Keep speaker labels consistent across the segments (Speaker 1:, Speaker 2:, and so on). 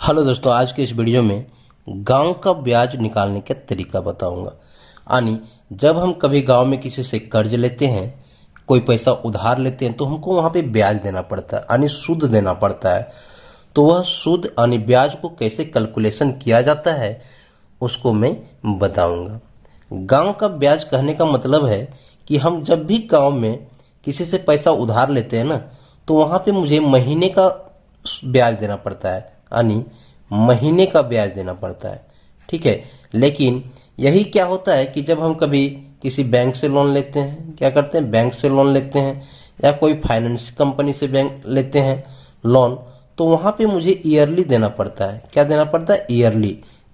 Speaker 1: Hello दोस्तों, आज के इस वीडियो में गांव का ब्याज निकालने का तरीका बताऊंगा। यानी जब हम कभी गांव में किसी से कर्ज लेते हैं, कोई पैसा उधार लेते हैं, तो हमको वहां पे ब्याज देना पड़ता है, यानी सूद देना पड़ता है। तो वह सूद यानी ब्याज को कैसे कैलकुलेशन किया जाता है उसको मैं बताऊंगा। गांव का ब्याज कहने का मतलब है कि हम जब भी गांव में किसी से पैसा उधार लेते हैं ना, तो वहां पे मुझे महीने का ब्याज देना पड़ता है, यानी महीने का ब्याज देना पड़ता है। ठीक है, लेकिन यही क्या होता है कि जब हम कभी किसी बैंक से लोन लेते हैं, क्या करते हैं, बैंक से लोन लेते हैं या कोई फाइनेंस कंपनी से बैंक लेते हैं लोन, तो वहां पे मुझे ईयरली देना पड़ता है। क्या देना पड़ता है?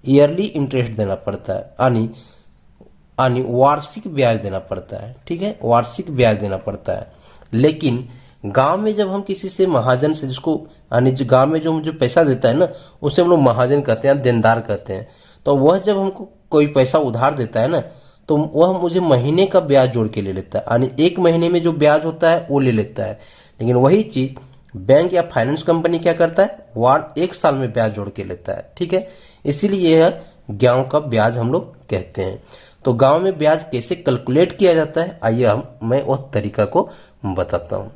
Speaker 1: ईयरली इंटरेस्ट देना पड़ता है, यानी वार्षिक ब्याज देना पड़ता है। ठीक है, वार्षिक ब्याज देना पड़ता है। लेकिन गांव में जब हम किसी से महाजन से, जिसको यानी जो गांव में जो मुझे पैसा देता है ना, उसे हम लोग महाजन कहते हैं, देनदार कहते हैं। तो वह जब हमको कोई पैसा उधार देता है ना, तो वह मुझे महीने का ब्याज जोड़ के ले लेता है, यानी एक महीने में जो ब्याज होता है वो ले लेता है। लेकिन वही चीज बैंक या फाइनेंस कंपनी क्या करता है, एक साल में ब्याज जोड़ के लेता है। ठीक है, इसीलिए यह गांव का ब्याज हम लोग कहते हैं। तो गांव में ब्याज कैसे कैलकुलेट किया जाता है, आइए मैं वह तरीका को बताता हूँ।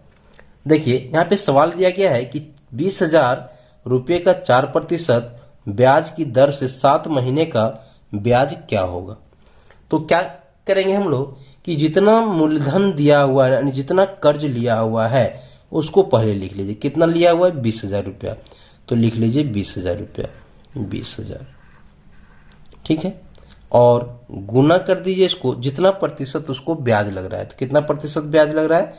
Speaker 1: देखिए, यहाँ पे सवाल दिया गया है कि 20,000 रुपये का 4% ब्याज की दर से 7 महीने का ब्याज क्या होगा। तो क्या करेंगे हम लोग कि जितना मूलधन दिया हुआ है, यानी जितना कर्ज लिया हुआ है, उसको पहले लिख लीजिए। कितना लिया हुआ है? 20,000 रुपया। तो लिख लीजिए 20,000 रुपया, 20,000। ठीक है, और गुना कर दीजिए इसको, जितना प्रतिशत उसको ब्याज लग रहा है। तो कितना प्रतिशत ब्याज लग रहा है?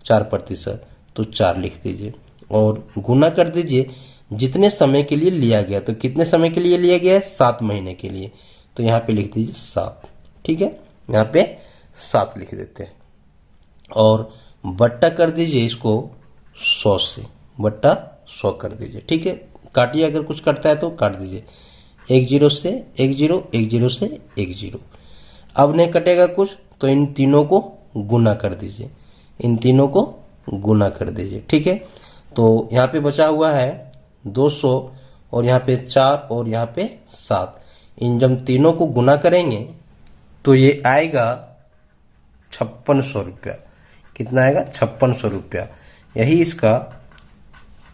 Speaker 1: 4%। तो 4 लिख दीजिए और गुना कर दीजिए जितने समय के लिए लिया गया। तो कितने समय के लिए लिया गया है? 7 महीने के लिए। तो यहाँ पे लिख दीजिए 7। ठीक है, यहाँ पे 7 लिख देते हैं और बट्टा कर दीजिए इसको 100 से, बट्टा 100 कर दीजिए। ठीक है, काटिए, अगर कुछ कटता है तो काट दीजिए। 1 0 से 1 0, 1 0 से 1 0। अब नहीं कटेगा कुछ, तो इन तीनों को गुना कर दीजिए, इन तीनों को गुना कर दीजिए। ठीक है, तो यहाँ पे बचा हुआ है 200 और यहाँ पे 4 और यहाँ पे 7। इन जब तीनों को गुना करेंगे तो ये आएगा 5600 रुपया। कितना आएगा? 5600 रुपया। यही इसका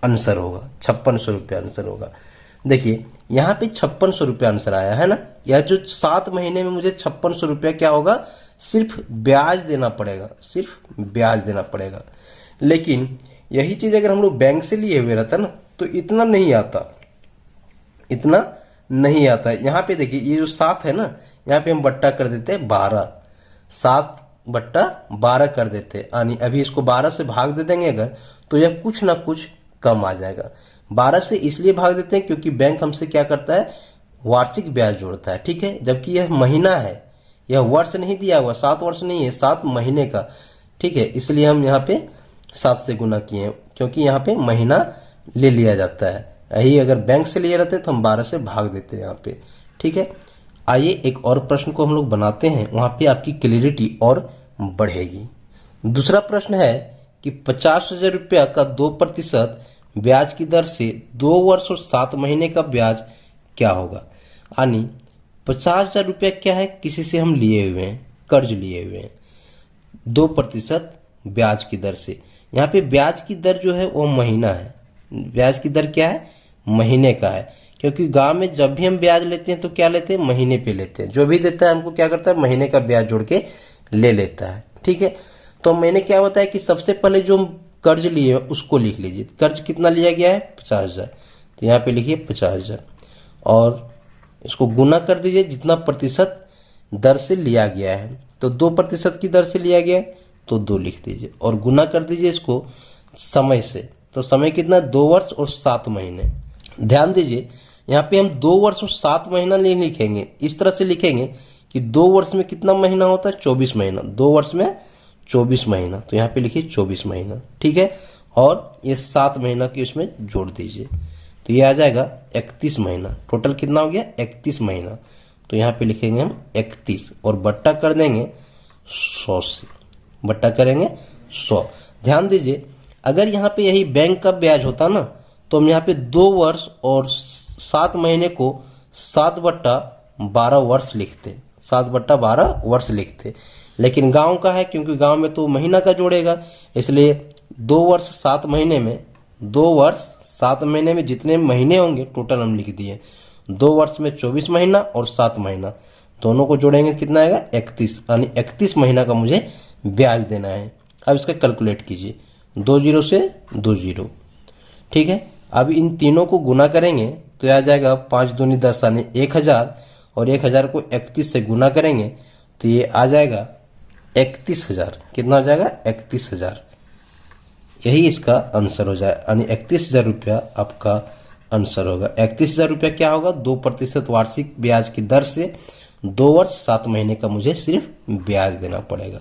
Speaker 1: आंसर होगा, 5600 रुपया आंसर होगा। देखिए, यहाँ पे 5600 रुपया आंसर आया है ना। यह जो 7 महीने में मुझे 5600 रुपया क्या होगा, सिर्फ ब्याज देना पड़ेगा, सिर्फ ब्याज देना पड़ेगा। लेकिन यही चीज अगर हम लोग बैंक से लिए हुए रहता ना, तो इतना नहीं आता, इतना नहीं आता है। यहाँ पे देखिए, ये जो 7 है ना, यहाँ पे हम बट्टा कर देते हैं 12, 7 बट्टा 12 कर देते हैं। यानी अभी इसको 12 से भाग दे देंगे अगर, तो यह कुछ ना कुछ कम आ जाएगा। 12 से इसलिए भाग देते हैं क्योंकि बैंक हमसे क्या करता है, वार्षिक ब्याज जोड़ता है। ठीक है, जबकि यह महीना है, यह वर्ष नहीं दिया हुआ, 7 वर्ष नहीं है, 7 महीने का। ठीक है, इसलिए हम यहाँ पे 7 से गुना किए, क्योंकि यहाँ पे महीना ले लिया जाता है। यही अगर बैंक से लिए रहते तो हम 12 से भाग देते हैं यहाँ पे। ठीक है, आइए एक और प्रश्न को हम लोग बनाते हैं, वहां पे आपकी क्लियरिटी और बढ़ेगी। दूसरा प्रश्न है कि 50,000 रुपया का 2% ब्याज की दर से 2 वर्ष और 7 महीने का ब्याज क्या होगा। यानी 50,000 रुपया क्या है, किसी से हम लिए हुए हैं, कर्ज लिए हुए हैं 2% ब्याज की दर से। यहाँ पे ब्याज की दर जो है वो महीना है। ब्याज की दर क्या है? महीने का है, क्योंकि गांव में जब भी हम ब्याज लेते हैं तो क्या लेते हैं, महीने पे लेते हैं। जो भी देता है हमको क्या करता है, महीने का ब्याज जोड़ के ले लेता है। ठीक है, तो मैंने क्या बताया कि सबसे पहले जो कर्ज लिए उसको लिख लीजिए। कर्ज कितना लिया गया है? 50,000। तो यहाँ पे लिखिए 50,000 और इसको गुना कर दीजिए जितना प्रतिशत दर से लिया गया है। तो 2% की दर से लिया गया है तो 2 लिख दीजिए और गुना कर दीजिए इसको समय से। तो समय कितना? 2 वर्ष और 7 महीने। ध्यान दीजिए, यहाँ पे हम 2 वर्ष और 7 महीना नहीं लिखेंगे, इस तरह से लिखेंगे कि 2 वर्ष में कितना महीना होता है? 24 महीना। 2 वर्ष में 24 महीना, तो यहाँ पे लिखिए 24 महीना। ठीक है, और ये 7 महीना की उसमें जोड़ दीजिए, तो ये आ जाएगा 31 महीना। टोटल कितना हो गया? 31 महीना। तो यहाँ पे लिखेंगे हम 31 और बट्टा कर देंगे 100 से, बट्टा करेंगे 100। ध्यान दीजिए, अगर यहाँ पे यही बैंक का ब्याज होता ना, तो हम यहाँ पे 2 वर्ष और 7 महीने को 7/12 वर्ष लिखते, 7/12 वर्ष लिखते। लेकिन गांव का है, क्योंकि गांव में तो महीना का जोड़ेगा, इसलिए 2 वर्ष 7 महीने में, 2 वर्ष 7 महीने में जितने महीने होंगे टोटल हम लिख दिए। 2 वर्ष में 24 महीना और 7 महीना दोनों को जोड़ेंगे कितना आएगा 31, यानी 31 महीना का मुझे ब्याज देना है। अब इसका कैलकुलेट कीजिए, 2 0 से 2 0, ठीक है। अब इन तीनों को गुना करेंगे तो आ जाएगा 5 दूनी 10 यानी 1000, और 1000 को 31 से गुना करेंगे तो ये आ जाएगा 31,000। कितना हो जाएगा 31,000। यही इसका आंसर हो जाए, यानी 31,000 रुपया आपका आंसर होगा। 31,000 रुपया क्या होगा, 2% वार्षिक ब्याज की दर से 2 वर्ष 7 महीने का मुझे सिर्फ ब्याज देना पड़ेगा।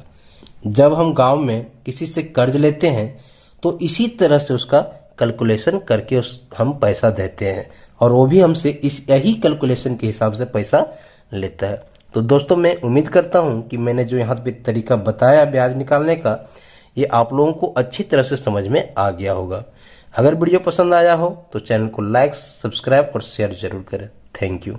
Speaker 1: जब हम गांव में किसी से कर्ज लेते हैं तो इसी तरह से उसका कैलकुलेशन करके हम पैसा देते हैं, और वो भी हमसे इस यही कैलकुलेशन के हिसाब से पैसा लेता है। तो दोस्तों मैं उम्मीद करता हूं कि मैंने जो यहाँ पे तरीका बताया ब्याज निकालने का, ये आप लोगों को अच्छी तरह से समझ में आ गया होगा। अगर वीडियो पसंद आया हो तो चैनल को लाइक, सब्सक्राइब और शेयर जरूर करें। Thank you.